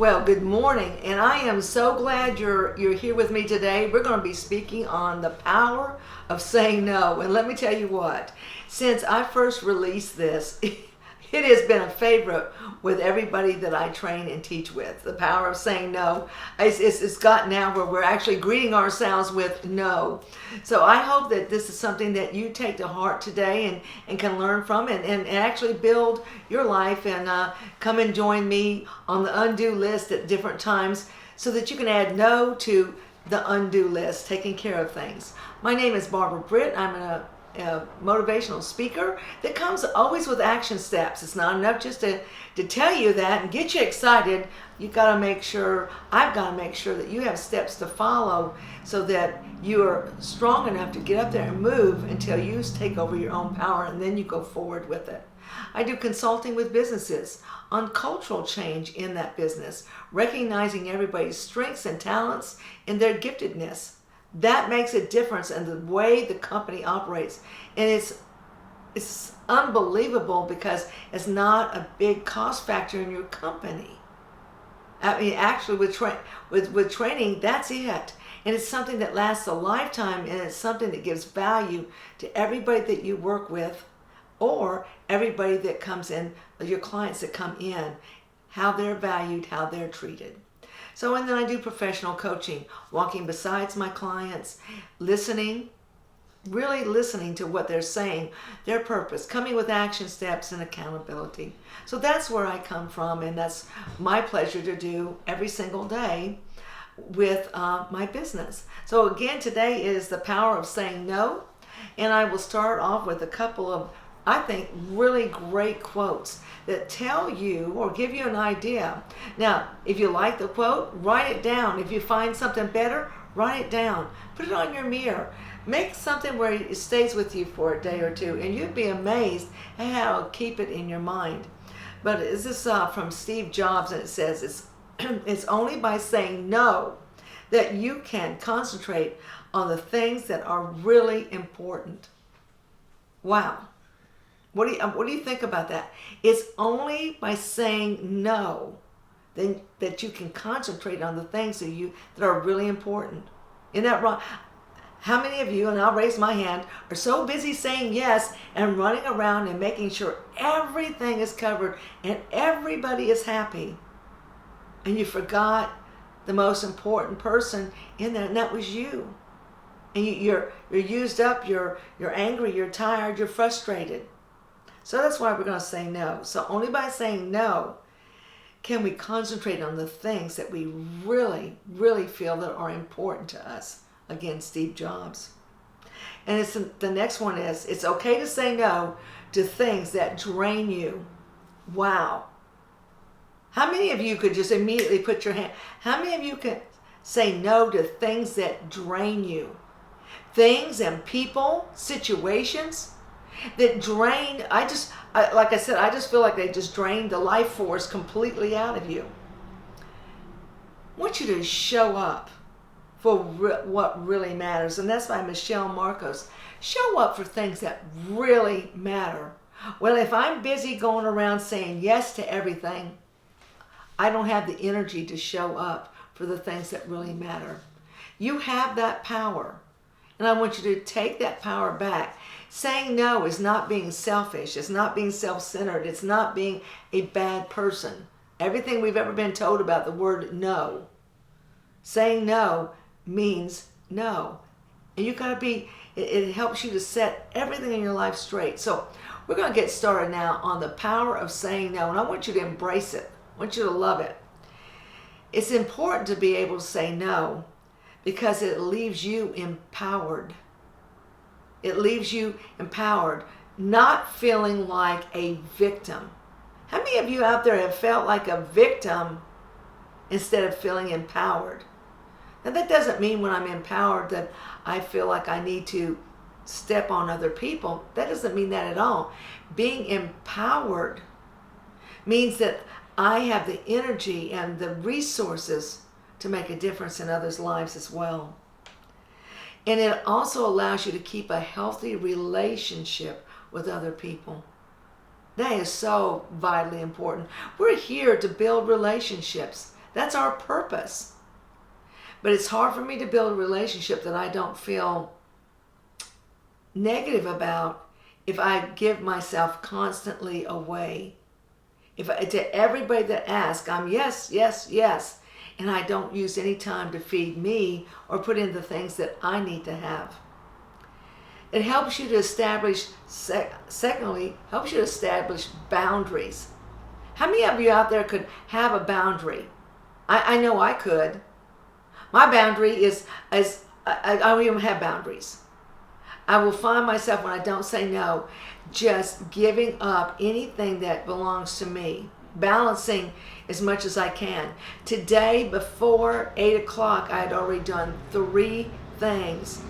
Well, good morning, and I am so glad you're here with me today. We're going to be speaking on the power of saying no. And let me tell you what, since I first released this, it has been a favorite with everybody that I train and teach with. The power of saying no. It's gotten now where we're actually greeting ourselves with no. So I hope that this is something that you take to heart today and can learn from and actually build your life and come and join me on the undo list at different times so that you can add no to the undo list, taking care of things. My name is Barbara Britt. I'm a motivational speaker that comes always with action steps. It's not enough just to tell you that and get you excited. I've got to make sure that you have steps to follow so that you are strong enough to get up there and move until you take over your own power, and then you go forward with it. I do consulting with businesses on cultural change in that business, recognizing everybody's strengths and talents and their giftedness. That makes a difference in the way the company operates. And it's unbelievable because it's not a big cost factor in your company. I mean, actually, with training, that's it. And it's something that lasts a lifetime, and it's something that gives value to everybody that you work with or everybody that comes in, your clients that come in, how they're valued, how they're treated. So, and then I do professional coaching, walking beside my clients, listening, really listening to what they're saying, their purpose, coming with action steps and accountability. So that's where I come from, and that's my pleasure to do every single day with my business. So again, today is the power of saying no, and I will start off with a couple of, I think, really great quotes that tell you or give you an idea. Now, if you like the quote, write it down. If you find something better, write it down. Put it on your mirror. Make something where it stays with you for a day or two, and you'd be amazed at how it'll keep it in your mind. But this is from Steve Jobs, and it says, it's only by saying no that you can concentrate on the things that are really important. Wow. What do you think about that? It's only by saying no then that you can concentrate on the things that are really important. Isn't that right? How many of you, and I'll raise my hand, are so busy saying yes and running around and making sure everything is covered and everybody is happy, and you forgot the most important person in there, and that was you. And you're used up, you're angry, you're tired, you're frustrated. So that's why we're going to say no. So only by saying no can we concentrate on the things that we really, really feel that are important to us. Again, Steve Jobs. And the next one is, it's okay to say no to things that drain you. Wow. How many of you could just immediately put your hand, how many of you can say no to things that drain you? Things and people, situations that drain, like I said, I just feel like they just drain the life force completely out of you. I want you to show up for what really matters, and that's by Michelle Marcos. Show up for things that really matter. Well, if I'm busy going around saying yes to everything, I don't have the energy to show up for the things that really matter. You have that power, and I want you to take that power back. Saying no is not being selfish. It's not being self-centered. It's not being a bad person. Everything we've ever been told about the word no. Saying no means no. And you got to it helps you to set everything in your life straight. So we're going to get started now on the power of saying no. And I want you to embrace it. I want you to love it. It's important to be able to say no because it leaves you empowered. It leaves you empowered, not feeling like a victim. How many of you out there have felt like a victim instead of feeling empowered? Now, that doesn't mean when I'm empowered that I feel like I need to step on other people. That doesn't mean that at all. Being empowered means that I have the energy and the resources to make a difference in others' lives as well. And it also allows you to keep a healthy relationship with other people. That is so vitally important. We're here to build relationships. That's our purpose. But it's hard for me to build a relationship that I don't feel negative about if I give myself constantly away. To everybody that asks, I'm yes, yes, yes. And I don't use any time to feed me or put in the things that I need to have. It helps you to establish, secondly, helps you to establish boundaries. How many of you out there could have a boundary? I know I could. My boundary is I don't even have boundaries. I will find myself when I don't say no, just giving up anything that belongs to me, balancing as much as I can. Today, before 8 o'clock, I had already done 3 things.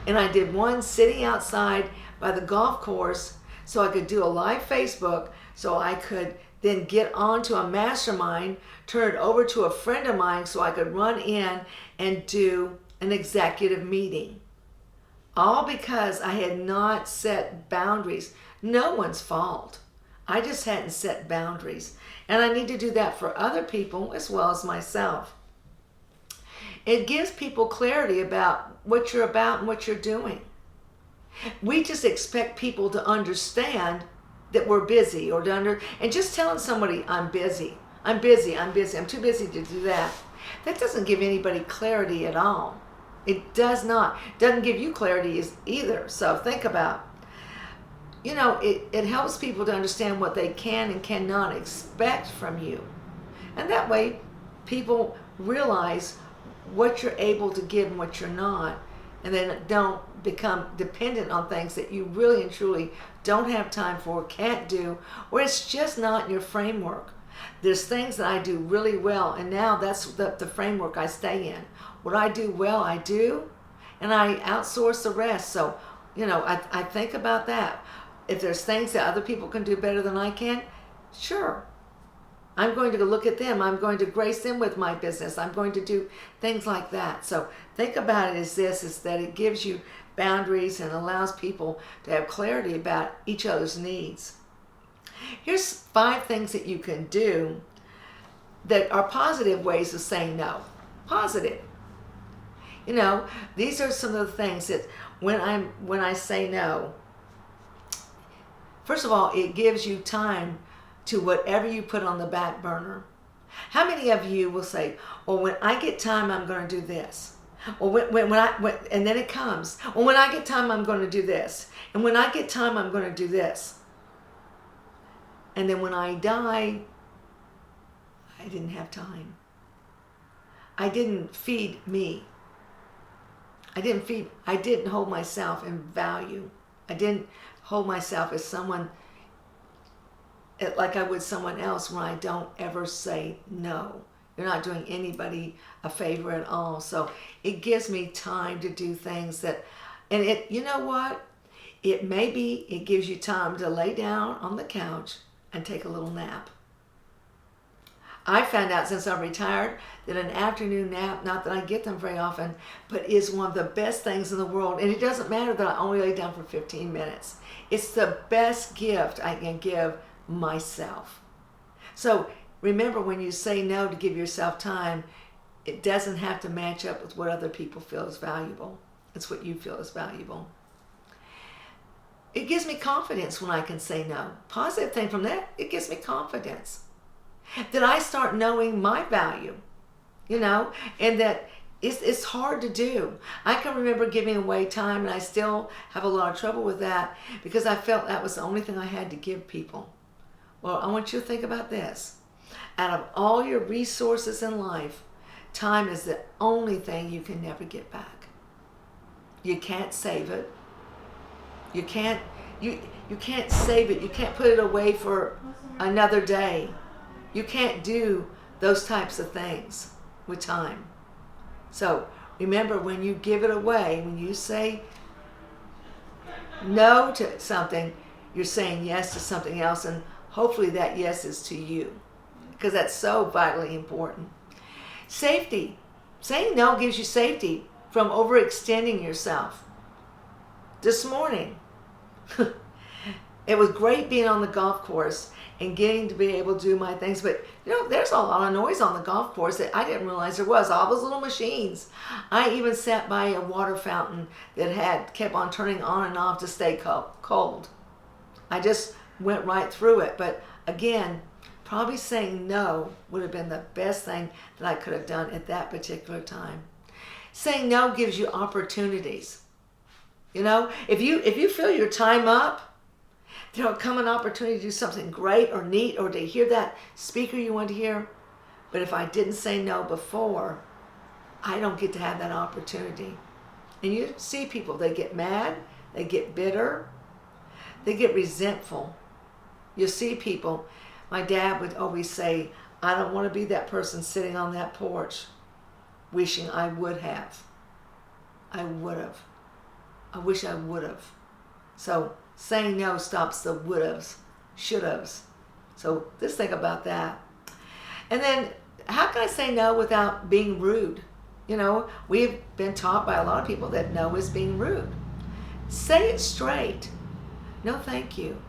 And I did one sitting outside by the golf course so I could do a live Facebook, so I could then get onto a mastermind, turn it over to a friend of mine so I could run in and do an executive meeting. All because I had not set boundaries. No one's fault. I just hadn't set boundaries. And I need to do that for other people as well as myself. It gives people clarity about what you're about and what you're doing. We just expect people to understand that we're busy and just telling somebody I'm busy, I'm too busy to do that. That doesn't give anybody clarity at all. It does not. It doesn't give you clarity either. So think about, it helps people to understand what they can and cannot expect from you. And that way people realize what you're able to give and what you're not, and then don't become dependent on things that you really and truly don't have time for, can't do, or it's just not in your framework. There's things that I do really well, and now that's the framework I stay in. What I do well, I do, and I outsource the rest. So, I think about that. If there's things that other people can do better than I can, sure. I'm going to look at them. I'm going to grace them with my business. I'm going to do things like that. So think about it as this, is that it gives you boundaries and allows people to have clarity about each other's needs. Here's 5 things that you can do that are positive ways of saying no. Positive. These are some of the things that when I say no, first of all, it gives you time to whatever you put on the back burner. How many of you will say, well, when I get time, I'm going to do this. Or and then it comes. Well, when I get time, I'm going to do this. And when I get time, I'm going to do this. And then when I die, I didn't have time. I didn't feed me. I didn't hold myself in value. I didn't hold myself as someone like I would someone else when I don't ever say no. You're not doing anybody a favor at all. So it gives me time to do things you know what? It gives you time to lay down on the couch and take a little nap. I found out since I've retired that an afternoon nap, not that I get them very often, but is one of the best things in the world. And it doesn't matter that I only lay down for 15 minutes. It's the best gift I can give myself. So remember, when you say no to give yourself time, it doesn't have to match up with what other people feel is valuable. It's what you feel is valuable. It gives me confidence when I can say no. Positive thing from that, it gives me confidence that I start knowing my value, and that it's hard to do. I can remember giving away time, and I still have a lot of trouble with that because I felt that was the only thing I had to give people. Well, I want you to think about this. Out of all your resources in life, time is the only thing you can never get back. You can't save it. You can't save it. You can't put it away for another day. You can't do those types of things with time. So remember, when you give it away, when you say no to something, you're saying yes to something else, and hopefully that yes is to you, because that's so vitally important. Safety. Saying no gives you safety from overextending yourself. This morning, It was great being on the golf course and getting to be able to do my things. But, there's a lot of noise on the golf course that I didn't realize there was. All those little machines. I even sat by a water fountain that kept on turning on and off to stay cold. I just went right through it. But again, probably saying no would have been the best thing that I could have done at that particular time. Saying no gives you opportunities. If you feel your time up, there'll come an opportunity to do something great or neat or to hear that speaker you want to hear. But if I didn't say no before, I don't get to have that opportunity. And you see people, they get mad, they get bitter, they get resentful. You see people, my dad would always say, I don't want to be that person sitting on that porch wishing I would have. I would have. I wish I would have. So saying no stops the would haves, should haves. So just think about that. And then how can I say no without being rude? We've been taught by a lot of people that no is being rude. Say it straight. No, thank you.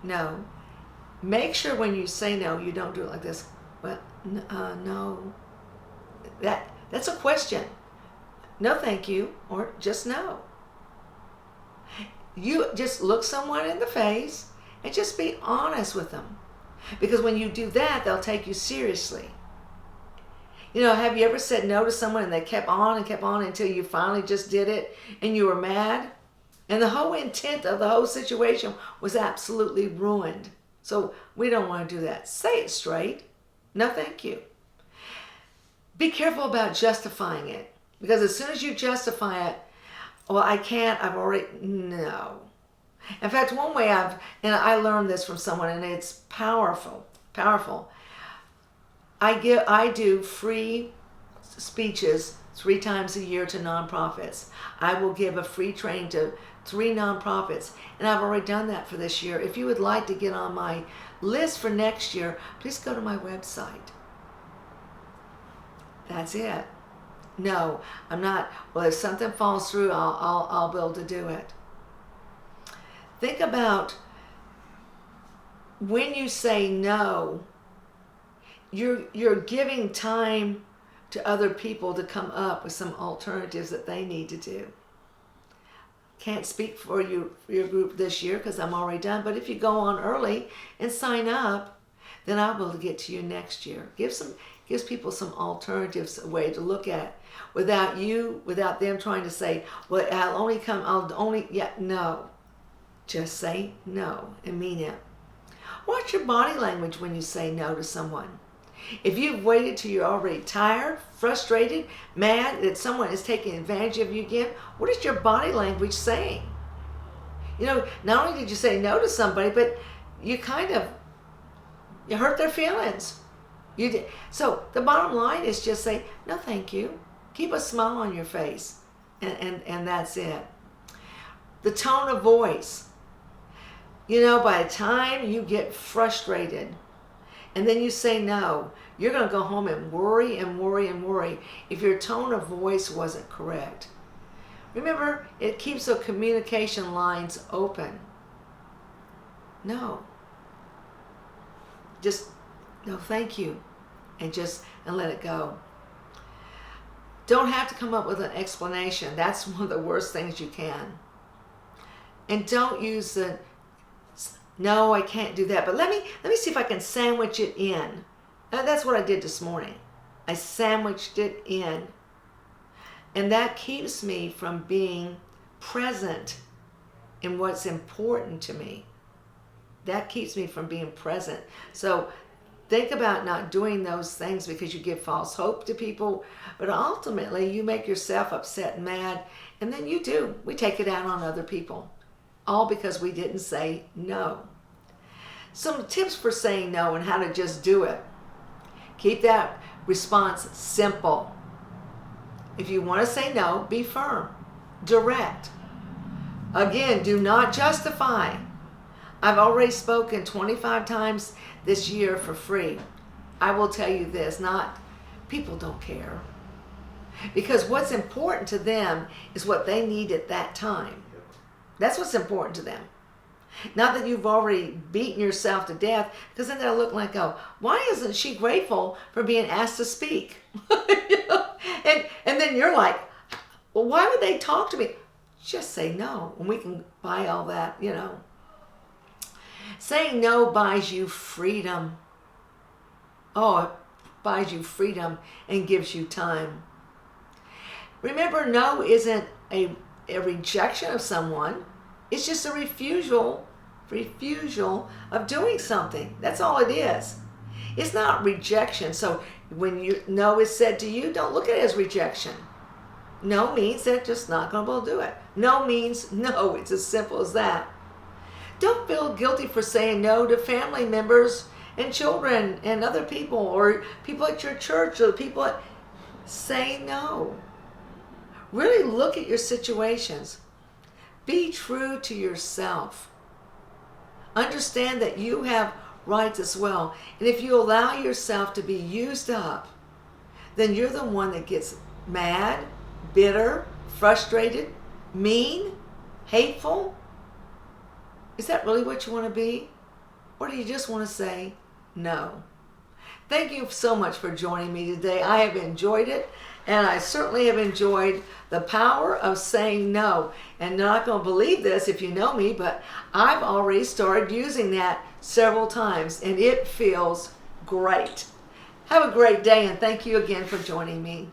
No. Make sure when you say no, you don't do it like this. Well, no. That's a question. No, thank you, or just no. You just look someone in the face and just be honest with them. Because when you do that, they'll take you seriously. Have you ever said no to someone and they kept on until you finally just did it and you were mad? And the whole intent of the whole situation was absolutely ruined. So we don't want to do that. Say it straight. No, thank you. Be careful about justifying it. Because as soon as you justify it, well, I can't, no. In fact, one way I learned this from someone, and it's powerful. I do free speeches 3 times a year to nonprofits. I will give a free training to 3 nonprofits, and I've already done that for this year. If you would like to get on my list for next year, please go to my website. That's it. No, I'm not. Well, if something falls through, I'll be able to do it. Think about when you say no, you're giving time to other people to come up with some alternatives that they need to do. Can't speak for your group this year because I'm already done, but if you go on early and sign up, then I'll be able to get to you next year. Gives people some alternatives, a way to look at it, without them trying to say, well, no. Just say no and mean it. Watch your body language when you say no to someone. If you've waited till you're already tired, frustrated, mad that someone is taking advantage of you again, what is your body language saying? Not only did you say no to somebody, but you hurt their feelings. You did. So the bottom line is just say, no, thank you. Keep a smile on your face. And that's it. The tone of voice. By the time you get frustrated and then you say no, you're going to go home and worry and worry and worry if your tone of voice wasn't correct. Remember, it keeps the communication lines open. No. Just, no, thank you. And let it go. Don't have to come up with an explanation. That's one of the worst things you can. And don't use the, no, I can't do that. But let me see if I can sandwich it in. That's what I did this morning. I sandwiched it in. And that keeps me from being present in what's important to me. That keeps me from being present. So think about not doing those things because you give false hope to people, but ultimately you make yourself upset and mad, and then we take it out on other people, all because we didn't say no. Some tips for saying no and how to just do it. Keep that response simple. If you want to say no, be firm, direct. Again, do not justify. I've already spoken 25 times this year for free. I will tell you this, people don't care. Because what's important to them is what they need at that time. That's what's important to them. Not that you've already beaten yourself to death, because then they'll look like, oh, why isn't she grateful for being asked to speak? You know? And then you're like, well, why would they talk to me? Just say no, and we can buy all that, you know. Saying no buys you freedom. Oh, it buys you freedom and gives you time. Remember, no isn't a rejection of someone. It's just a refusal of doing something. That's all it is. It's not rejection. So when no is said to you, don't look at it as rejection. No means they're just not going to be able to do it. No means no. It's as simple as that. Don't feel guilty for saying no to family members and children and other people, or people at your church, or people at... Say no. Really look at your situations. Be true to yourself. Understand that you have rights as well. And if you allow yourself to be used up, then you're the one that gets mad, bitter, frustrated, mean, hateful. Is that really what you want to be? Or do you just want to say no? Thank you so much for joining me today. I have enjoyed it, and I certainly have enjoyed the power of saying no. And you're not going to believe this if you know me, but I've already started using that several times, and it feels great. Have a great day, and thank you again for joining me.